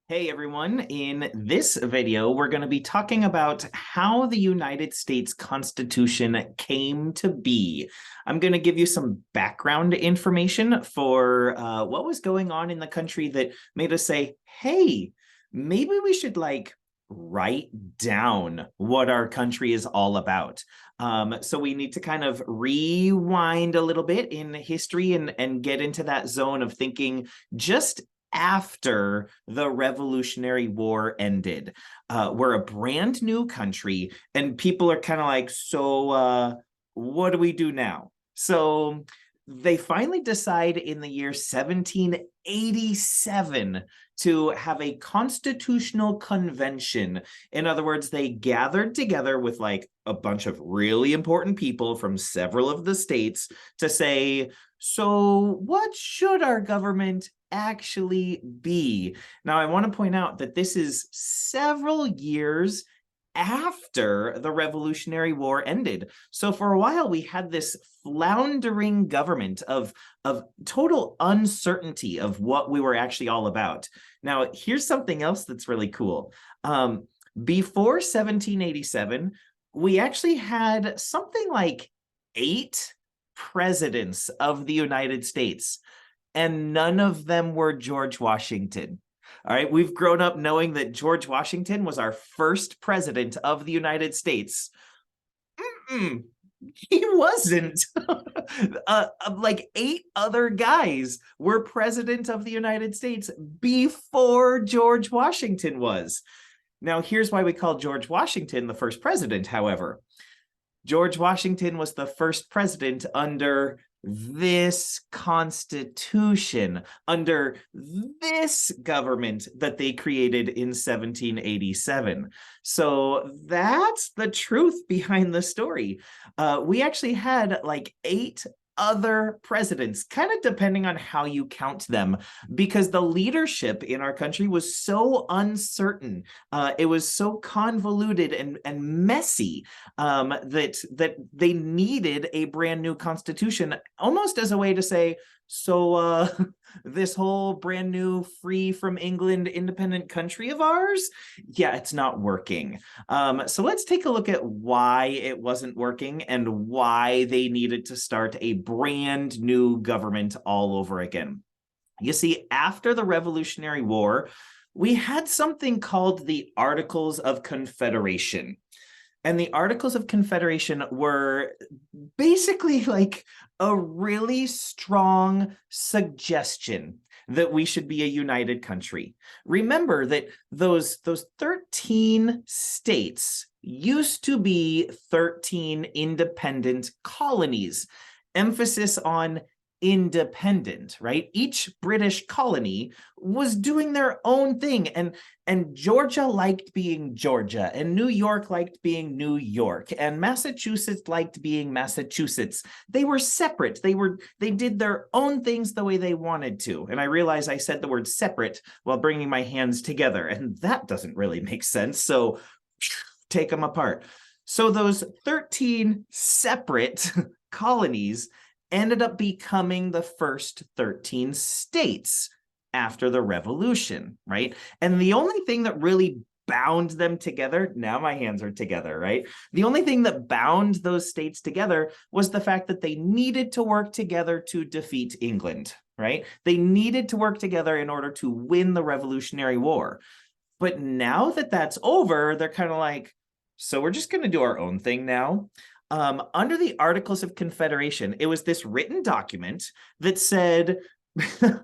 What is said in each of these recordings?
Hey everyone, in this video, we're going to be talking about how the United States Constitution came to be. I'm going to give you some background information for what was going on in the country that made us say, hey, maybe we should write down what our country is all about. So we need to kind of rewind a little bit in history and get into that zone of thinking just after the Revolutionary War ended. We're a brand new country, and people are kind of like, so what do we do now? So they finally decide in the year 1787 to have a constitutional convention. In other words, they gathered together with like a bunch of really important people from several of the states to say, so what should our government actually be? Now, I want to point out that this is several years after the Revolutionary War ended. So for a while, we had this floundering government of total uncertainty of what we were actually all about. Now, here's something else that's really cool. Before 1787, we actually had something like 8 presidents of the United States, and none of them were George Washington. All right, we've grown up knowing that George Washington was our first president of the United States. He wasn't. Like 8 other guys were president of the United States before George Washington was. Now, here's why we call George Washington the first president, however. George Washington was the first president under this constitution, under this government that they created in 1787. So that's the truth behind the story. We actually had like 8 other presidents, kind of depending on how you count them, because the leadership in our country was so uncertain. It was so convoluted and messy that they needed a brand new constitution, almost as a way to say, so this whole brand new free from England independent country of ours, yeah, it's not working. So let's take a look at why it wasn't working and why they needed to start a brand new government all over again. You see, after the Revolutionary War, we had something called the Articles of Confederation. And the Articles of Confederation were basically like a really strong suggestion that we should be a united country. Remember that those 13 states used to be 13 independent colonies. Emphasis on independent, right? Each British colony was doing their own thing, and Georgia liked being Georgia, and New York liked being New York, and Massachusetts liked being Massachusetts. They were separate. They did their own things the way they wanted to. And I realize I said the word separate while bringing my hands together, and that doesn't really make sense. So take them apart. So those 13 separate colonies ended up becoming the first 13 states after the revolution, right? And the only thing that really bound them together, now my hands are together, right? The only thing that bound those states together was the fact that they needed to work together to defeat England, right? They needed to work together in order to win the Revolutionary War. But now that that's over, they're kind of like, so we're just going to do our own thing now. Under the Articles of Confederation, it was this written document that said,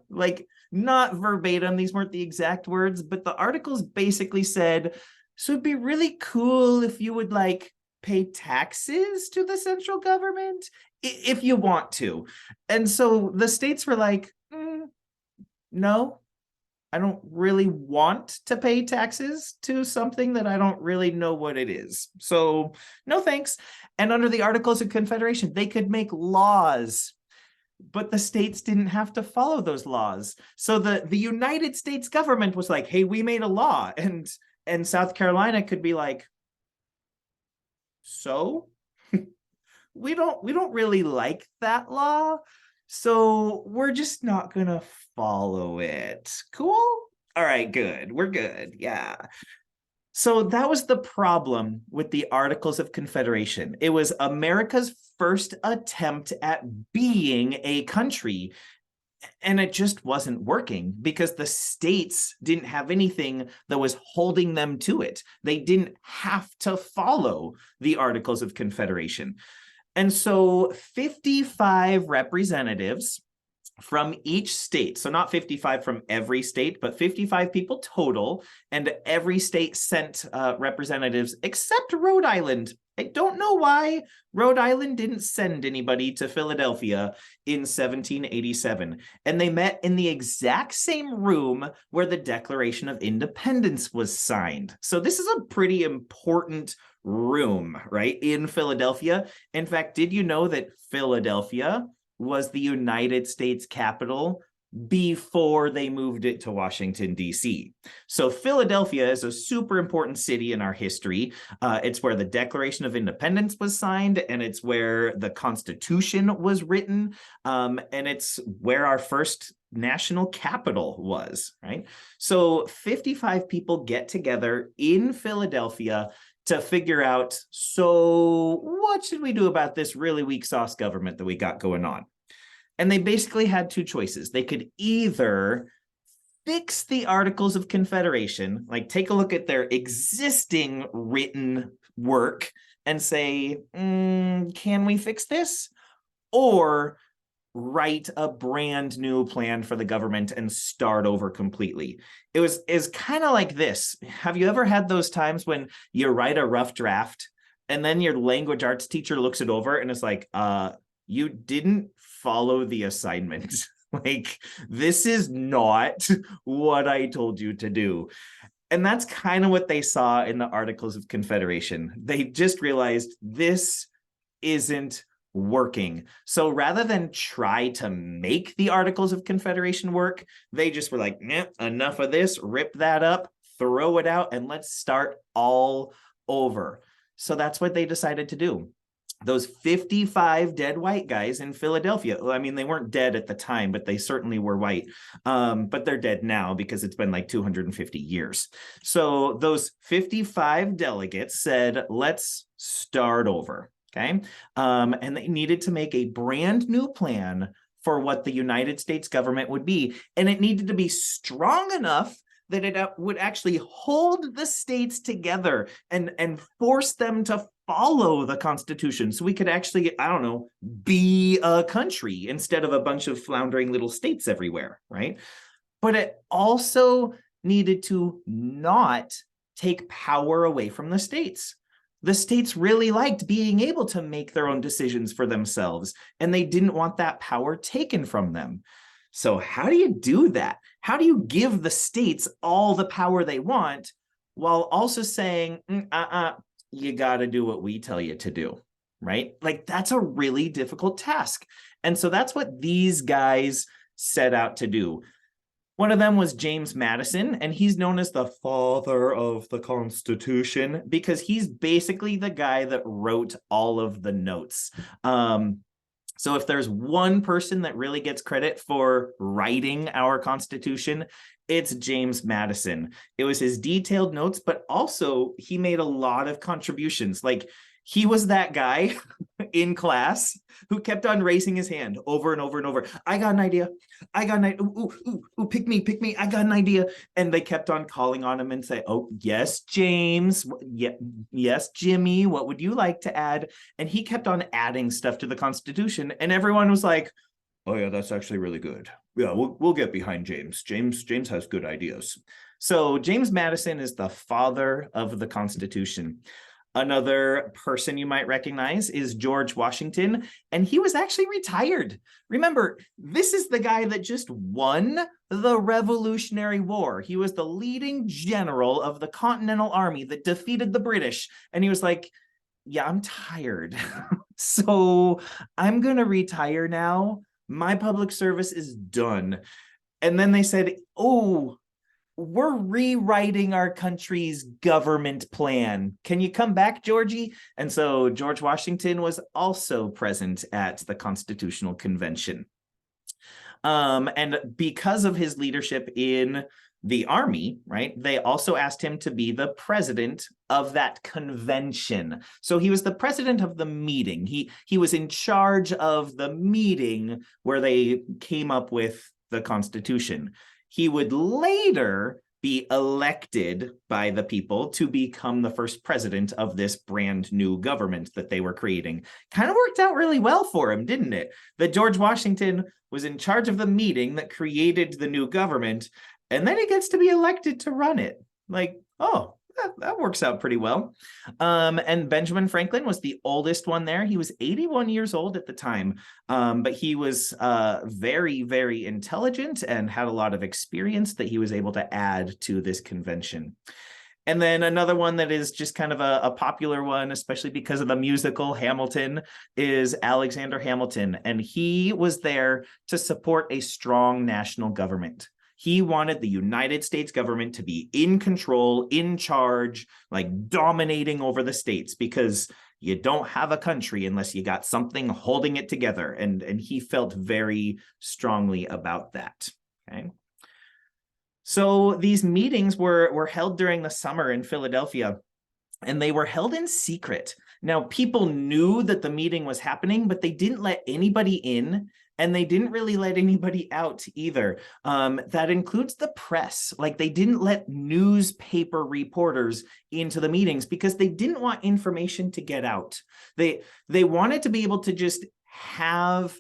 like, not verbatim, these weren't the exact words, but the articles basically said, so it'd be really cool if you would like pay taxes to the central government if you want to. And so the states were like, no, I don't really want to pay taxes to something that I don't really know what it is. So no thanks. And under the Articles of Confederation, they could make laws, but the states didn't have to follow those laws. So the United States government was like, hey, we made a law. And South Carolina could be like, so we don't really like that law. So we're just not gonna follow it. Cool? All right, good. We're good. Yeah. So that was the problem with the Articles of Confederation. It was America's first attempt at being a country. And it just wasn't working because the states didn't have anything that was holding them to it. They didn't have to follow the Articles of Confederation. And so 55 representatives from each state, so not 55 from every state, but 55 people total, and every state sent representatives except Rhode Island. I don't know why Rhode Island didn't send anybody to Philadelphia in 1787. And they met in the exact same room where the Declaration of Independence was signed. So this is a pretty important room, right, in Philadelphia. In fact, did you know that Philadelphia was the United States capital before they moved it to Washington, D.C. So Philadelphia is a super important city in our history. It's where the Declaration of Independence was signed, and it's where the Constitution was written, and it's where our first national capital was, right? So 55 people get together in Philadelphia to figure out, so what should we do about this really weak sauce government that we got going on? And they basically had two choices. They could either fix the Articles of Confederation, like take a look at their existing written work and say, can we fix this? Or write a brand new plan for the government and start over completely. Is kind of like this. Have you ever had those times when you write a rough draft and then your language arts teacher looks it over and is like, you didn't follow the assignment. Like, this is not what I told you to do. And that's kind of what they saw in the Articles of Confederation. They just realized this isn't working. So rather than try to make the Articles of Confederation work, they just were like, enough of this, rip that up, throw it out, and let's start all over. So that's what they decided to do. Those 55 dead white guys in Philadelphia. I mean, they weren't dead at the time, but they certainly were white. But they're dead now because it's been like 250 years. So those 55 delegates said, let's start over. Okay. And they needed to make a brand new plan for what the United States government would be. And it needed to be strong enough that it would actually hold the states together and force them to follow the Constitution. So we could actually, I don't know, be a country instead of a bunch of floundering little states everywhere, right? But it also needed to not take power away from the states. The states really liked being able to make their own decisions for themselves, and they didn't want that power taken from them. So how do you do that? How do you give the states all the power they want while also saying, you got to do what we tell you to do, right? Like, that's a really difficult task. And so that's what these guys set out to do. One of them was James Madison, and he's known as the father of the Constitution because he's basically the guy that wrote all of the notes. So if there's one person that really gets credit for writing our Constitution, it's James Madison. It was his detailed notes, but also he made a lot of contributions. Like, he was that guy in class who kept on raising his hand over and over and over. I got an idea. I got an idea. Ooh, pick me. I got an idea. And they kept on calling on him and say, oh, yes, James. Yes, Jimmy. What would you like to add? And he kept on adding stuff to the Constitution. And everyone was like, oh, yeah, that's actually really good. Yeah, we'll get behind James. James has good ideas. So James Madison is the father of the Constitution. Another person you might recognize is George Washington, and he was actually retired. Remember, this is the guy that just won the Revolutionary War. He was the leading general of the Continental Army that defeated the British, and he was like, yeah, I'm tired. So I'm going to retire now. My public service is done. And then they said, oh, we're rewriting our country's government plan. Can you come back, Georgie? And so George Washington was also present at the Constitutional Convention. And because of his leadership in the army, right, they also asked him to be the president of that convention. So he was the president of the meeting. He was in charge of the meeting where they came up with the Constitution. He would later be elected by the people to become the first president of this brand new government that they were creating. Kind of worked out really well for him, didn't it? That George Washington was in charge of the meeting that created the new government, and then he gets to be elected to run it. Like, oh, that works out pretty well. And Benjamin Franklin was the oldest one there. He was 81 years old at the time, but he was very, very intelligent and had a lot of experience that he was able to add to this convention. And then another one that is just kind of a popular one, especially because of the musical Hamilton, is Alexander Hamilton. And he was there to support a strong national government. He wanted the United States government to be in control, in charge, like dominating over the states, because you don't have a country unless you got something holding it together. And he felt very strongly about that. Okay. So these meetings were held during the summer in Philadelphia, and they were held in secret. Now, people knew that the meeting was happening, but they didn't let anybody in, and they didn't really let anybody out either. That includes the press. Like, they didn't let newspaper reporters into the meetings because they didn't want information to get out. They wanted to be able to just have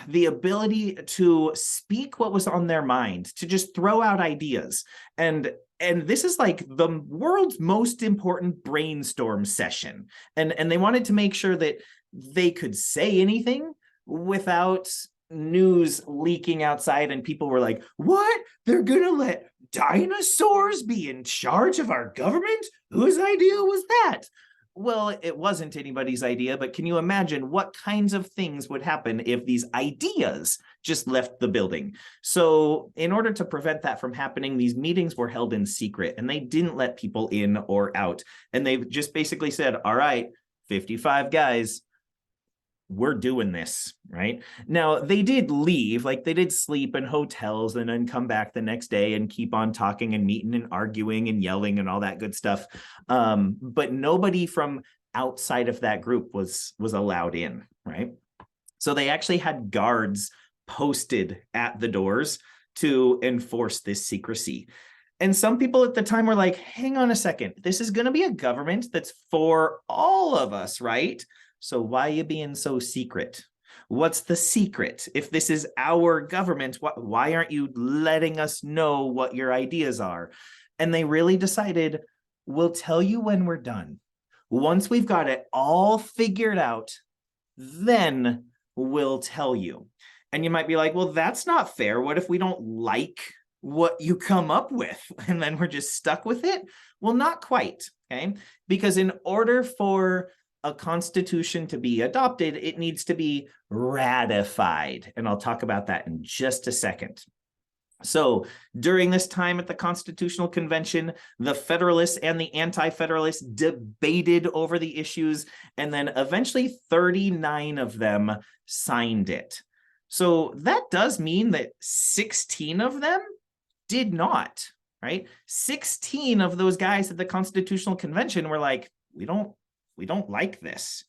the ability to speak what was on their mind, to just throw out ideas. And this is like the world's most important brainstorm session. And they wanted to make sure that they could say anything without news leaking outside and people were like, what? They're gonna let dinosaurs be in charge of our government? Whose idea was that? Well, it wasn't anybody's idea, but can you imagine what kinds of things would happen if these ideas just left the building? So in order to prevent that from happening, these meetings were held in secret and they didn't let people in or out. And they just basically said, all right, 55 guys, we're doing this, right? Now, they did leave, like they did sleep in hotels and then come back the next day and keep on talking and meeting and arguing and yelling and all that good stuff. But nobody from outside of that group was allowed in, right? So they actually had guards posted at the doors to enforce this secrecy. And some people at the time were like, hang on a second, this is going to be a government that's for all of us, right? So why are you being so secret? What's the secret? If this is our government, why aren't you letting us know what your ideas are? And they really decided, we'll tell you when we're done. Once we've got it all figured out, then we'll tell you. And you might be like, well, that's not fair. What if we don't like what you come up with and then we're just stuck with it? Well, not quite, okay? Because in order for a constitution to be adopted, it needs to be ratified. And I'll talk about that in just a second. So during this time at the Constitutional Convention, the Federalists and the Anti-Federalists debated over the issues, and then eventually 39 of them signed it. So that does mean that 16 of them did not, right? 16 of those guys at the Constitutional Convention were like, we don't like this.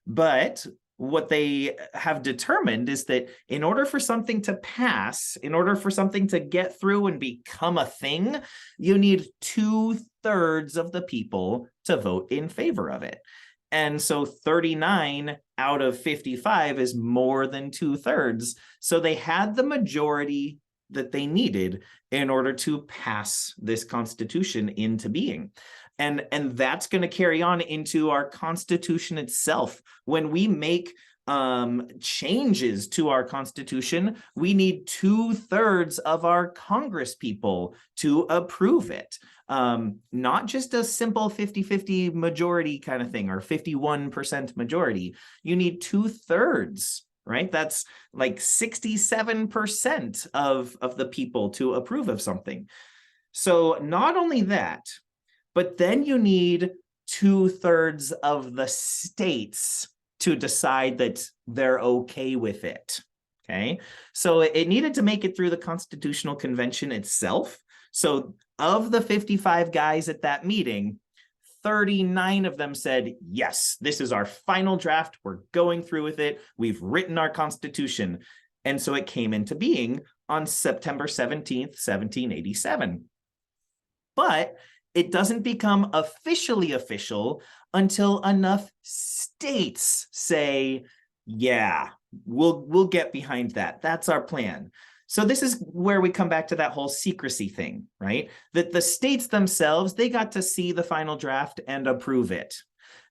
But what they have determined is that in order for something to pass, in order for something to get through and become a thing, you need 2/3 of the people to vote in favor of it. And so 39 out of 55 is more than 2/3. So they had the majority that they needed in order to pass this Constitution into being. And that's going to carry on into our Constitution itself. When we make changes to our Constitution, we need 2/3 of our Congress people to approve it. Not just a simple 50-50 majority kind of thing or 51% majority. You need 2/3. Right? That's like 67% of the people to approve of something. So not only that, but then you need 2/3 of the states to decide that they're okay with it. Okay, so it needed to make it through the Constitutional Convention itself. So of the 55 guys at that meeting, 39 of them said, yes, this is our final draft. We're going through with it. We've written our Constitution. And so it came into being on September 17th, 1787. But it doesn't become officially official until enough states say, yeah, we'll get behind that. That's our plan. So this is where we come back to that whole secrecy thing, right? That the states themselves, they got to see the final draft and approve it.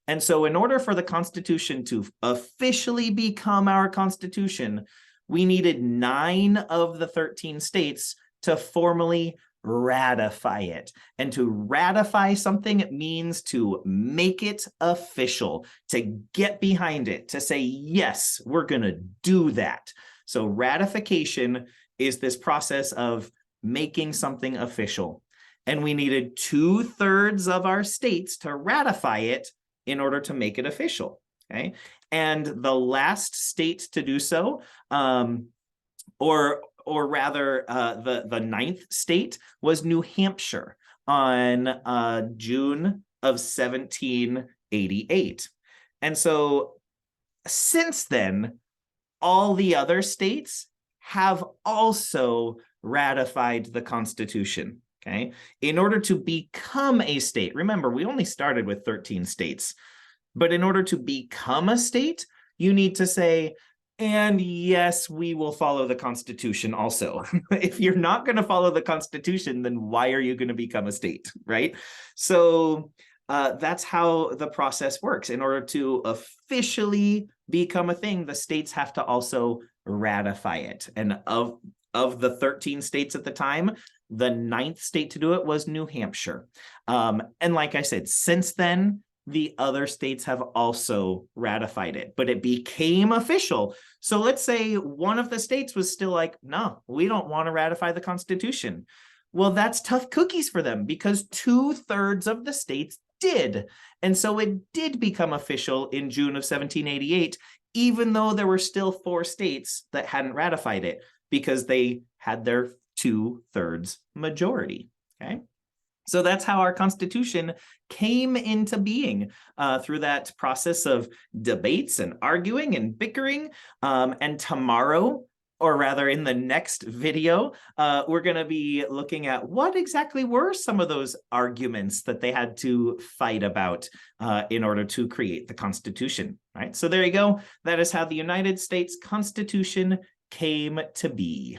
And so in order for the Constitution to officially become our Constitution, we needed 9 of the 13 states to formally ratify it. And to ratify something means to make it official, to get behind it, to say, yes, we're going to do that. So ratification is this process of making something official. And we needed 2/3 of our states to ratify it in order to make it official. Okay. And the last state to do so, or rather the 9th state, was New Hampshire on June of 1788. And so since then, all the other states have also ratified the Constitution. Okay, in order to become a state, remember, we only started with 13 states, but in order to become a state, you need to say, and yes, we will follow the Constitution also. If you're not going to follow the Constitution, then why are you going to become a state, right? So that's how the process works. In order to officially become a thing, the states have to also ratify it. And of the 13 states at the time, the 9th state to do it was New Hampshire. And like I said, since then, the other states have also ratified it, but it became official. So let's say one of the states was still like, no, we don't want to ratify the Constitution. Well, that's tough cookies for them because 2/3 of the states did. And so it did become official in June of 1788, even though there were still 4 states that hadn't ratified it because they had their 2/3 majority. Okay. So that's how our Constitution came into being through that process of debates and arguing and bickering. And tomorrow, or rather in the next video, we're going to be looking at what exactly were some of those arguments that they had to fight about in order to create the Constitution. Right? So there you go. That is how the United States Constitution came to be.